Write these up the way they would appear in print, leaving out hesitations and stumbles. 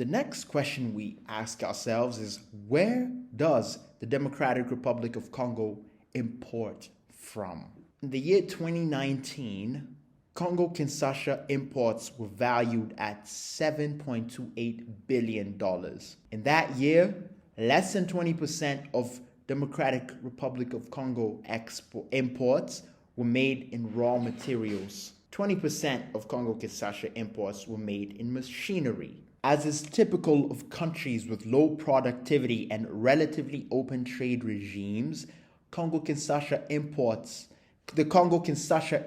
The next question we ask ourselves is, where does the Democratic Republic of Congo import from? In the year 2019, Congo-Kinshasa imports were valued at $7.28 billion. In that year, less than 20% of Democratic Republic of Congo imports were made in raw materials. 20% of Congo-Kinshasa imports were made in machinery. As is typical of countries with low productivity and relatively open trade regimes, the Congo-Kinshasa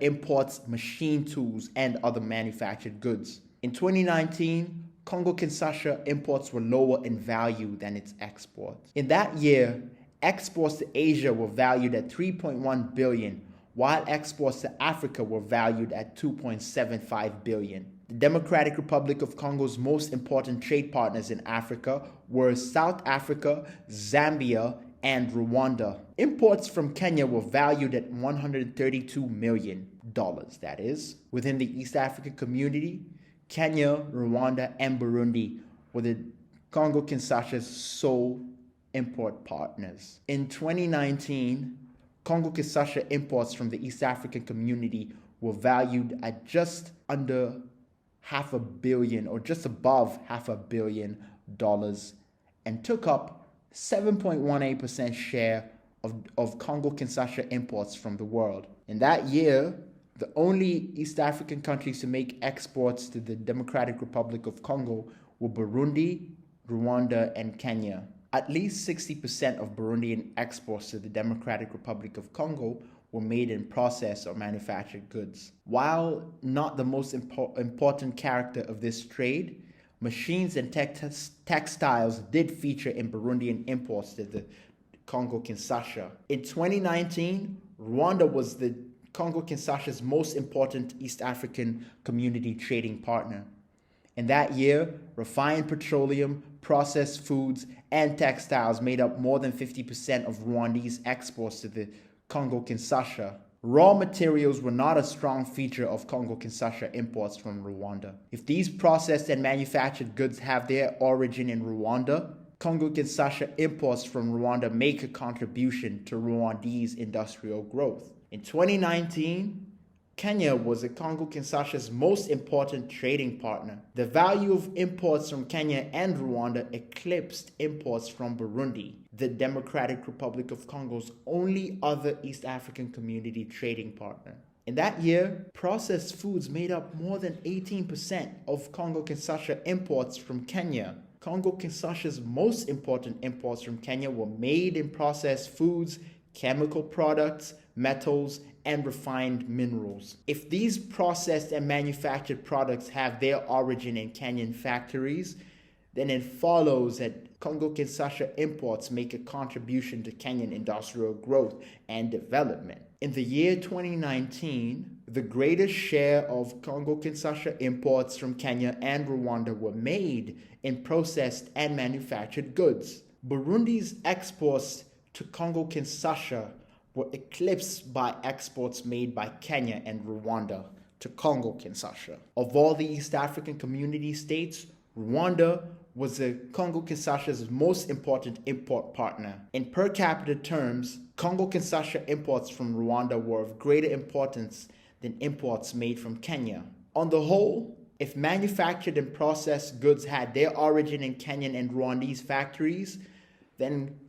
imports machine tools and other manufactured goods. In 2019, Congo-Kinshasa imports were lower in value than its exports. In that year, exports to Asia were valued at $3.1 billion, while exports to Africa were valued at $2.75 billion. The Democratic Republic of Congo's most important trade partners in Africa were South Africa, Zambia, and Rwanda. Imports from Kenya were valued at $132 million, that is. Within the East African community, Kenya, Rwanda, and Burundi were the Congo-Kinshasa's sole import partners. In 2019, Congo-Kinshasa imports from the East African community were valued at just under $500 million, or just above $500 million, and took up 7.18% share of Congo-Kinshasa imports from the world. In that year, the only East African countries to make exports to the Democratic Republic of Congo were Burundi, Rwanda, and Kenya. At least 60% of Burundian exports to the Democratic Republic of Congo were made in processed or manufactured goods. While not the most important character of this trade, machines and textiles did feature in Burundian imports to the Congo-Kinshasa. In 2019, Rwanda was the Congo-Kinshasa's most important East African community trading partner. In that year, refined petroleum, processed foods, and textiles made up more than 50% of Rwandese exports to the Congo-Kinshasa. Raw materials were not a strong feature of Congo-Kinshasa imports from Rwanda. If these processed and manufactured goods have their origin in Rwanda, Congo-Kinshasa imports from Rwanda make a contribution to Rwandese industrial growth. In 2019, Kenya was the Congo-Kinshasa's most important trading partner. The value of imports from Kenya and Rwanda eclipsed imports from Burundi, the Democratic Republic of Congo's only other East African community trading partner. In that year, processed foods made up more than 18% of Congo-Kinshasa imports from Kenya. Congo-Kinshasa's most important imports from Kenya were made in processed foods, chemical products, metals, and refined minerals. If these processed and manufactured products have their origin in Kenyan factories, then it follows that Congo-Kinshasa imports make a contribution to Kenyan industrial growth and development. In the year 2019, the greatest share of Congo-Kinshasa imports from Kenya and Rwanda were made in processed and manufactured goods. Burundi's exports to Congo-Kinshasa were eclipsed by exports made by Kenya and Rwanda to Congo-Kinshasa. Of all the East African community states, Rwanda was the Congo-Kinshasa's most important import partner. In per capita terms, Congo-Kinshasa imports from Rwanda were of greater importance than imports made from Kenya. On the whole, if manufactured and processed goods had their origin in Kenyan and Rwandese factories, then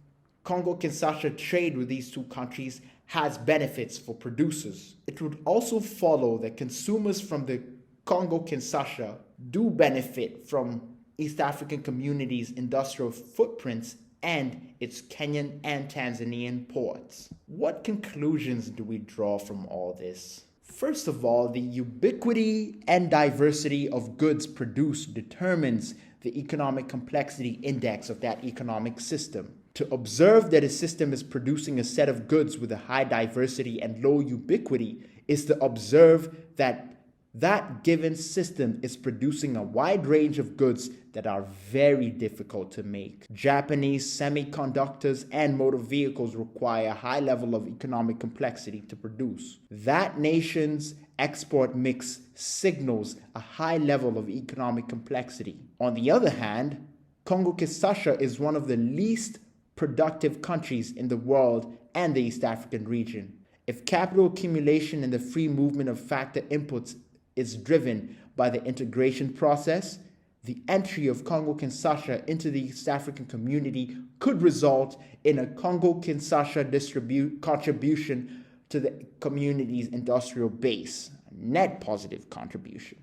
Congo-Kinshasa trade with these two countries has benefits for producers. It would also follow that consumers from the Congo-Kinshasa do benefit from East African communities' industrial footprints and its Kenyan and Tanzanian ports. What conclusions do we draw from all this? First of all, the ubiquity and diversity of goods produced determines the economic complexity index of that economic system. To observe that a system is producing a set of goods with a high diversity and low ubiquity is to observe that That given system is producing a wide range of goods that are very difficult to make. Japanese semiconductors and motor vehicles require a high level of economic complexity to produce. That nation's export mix signals a high level of economic complexity. On the other hand, Congo-Kinshasa is one of the least productive countries in the world and the East African region. If capital accumulation and the free movement of factor inputs is driven by the integration process, the entry of Congo-Kinshasa into the East African community could result in a Congo-Kinshasa contribution to the community's industrial base, a net positive contribution.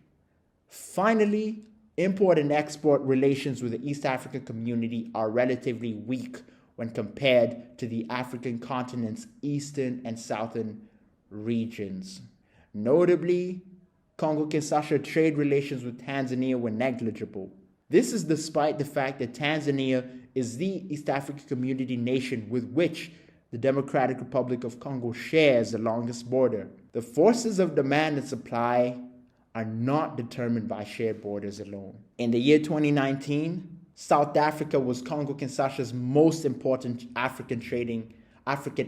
Finally, import and export relations with the East African community are relatively weak when compared to the African continent's eastern and southern regions. Notably, Congo-Kinshasa trade relations with Tanzania were negligible. This is despite the fact that Tanzania is the East African community nation with which the Democratic Republic of Congo shares the longest border. The forces of demand and supply are not determined by shared borders alone. In the year 2019, South Africa was Congo-Kinshasa's most important African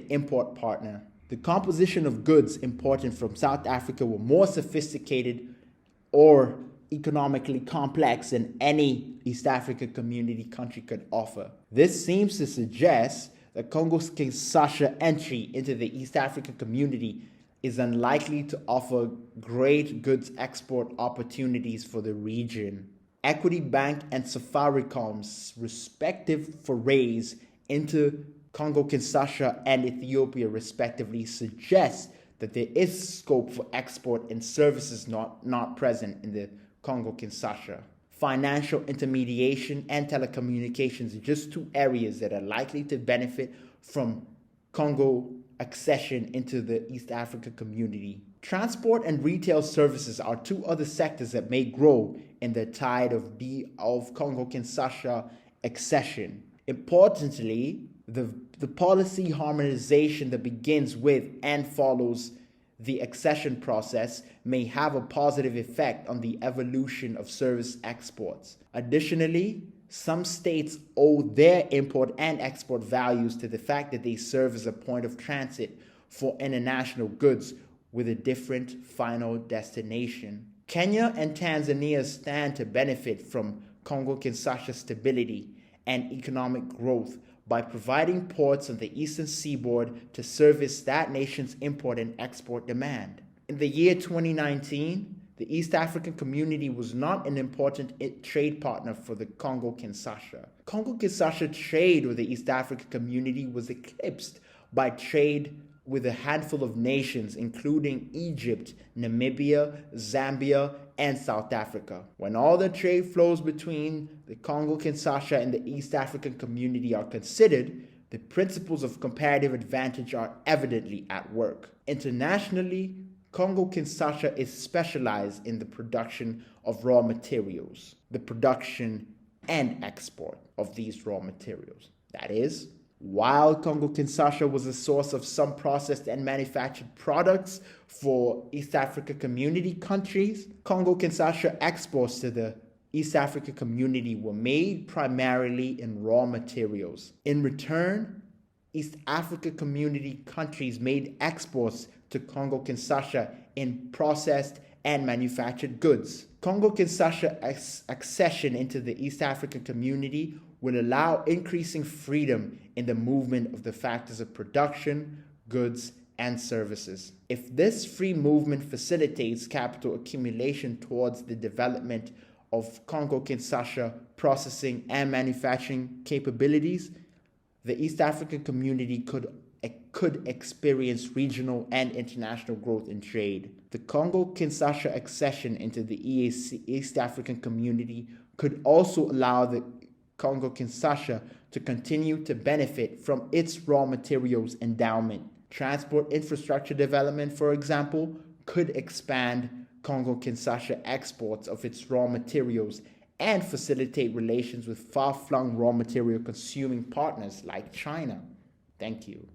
import partner. The composition of goods imported from South Africa were more sophisticated or economically complex than any East African community country could offer. This seems to suggest that Congo-Kinshasa entry into the East African community is unlikely to offer great goods export opportunities for the region. Equity Bank and Safaricom's respective forays into Congo-Kinshasa and Ethiopia respectively suggest that there is scope for export in services not present in the Congo-Kinshasa. Financial intermediation and telecommunications are just two areas that are likely to benefit from Congo accession into the East Africa community. Transport and retail services are two other sectors that may grow in the tide of Congo-Kinshasa accession. Importantly, the policy harmonization that begins with and follows the accession process may have a positive effect on the evolution of service exports. Additionally, some states owe their import and export values to the fact that they serve as a point of transit for international goods with a different final destination. Kenya and Tanzania stand to benefit from Congo-Kinshasa stability and economic growth by providing ports on the eastern seaboard to service that nation's import and export demand. In the year 2019, the East African community was not an important trade partner for the Congo-Kinshasa. Congo-Kinshasa trade with the East African community was eclipsed by trade with a handful of nations, including Egypt, Namibia, Zambia, and South Africa. When all the trade flows between the Congo-Kinshasa and the East African community are considered, the principles of comparative advantage are evidently at work. Internationally, Congo-Kinshasa is specialized in the production of raw materials, the production and export of these raw materials. That is, while Congo-Kinshasa was a source of some processed and manufactured products for East Africa community countries, Congo-Kinshasa exports to the East Africa community were made primarily in raw materials. In return, East Africa community countries made exports to Congo-Kinshasa in processed and manufactured goods. Congo-Kinshasa accession into the East African community will allow increasing freedom in the movement of the factors of production, goods, and services. If this free movement facilitates capital accumulation towards the development of Congo-Kinshasa processing and manufacturing capabilities, the East African community could experience regional and international growth in trade. The Congo-Kinshasa accession into the East African community could also allow the Congo-Kinshasa to continue to benefit from its raw materials endowment. Transport infrastructure development, for example, could expand Congo-Kinshasa exports of its raw materials and facilitate relations with far-flung raw material consuming partners like China. Thank you.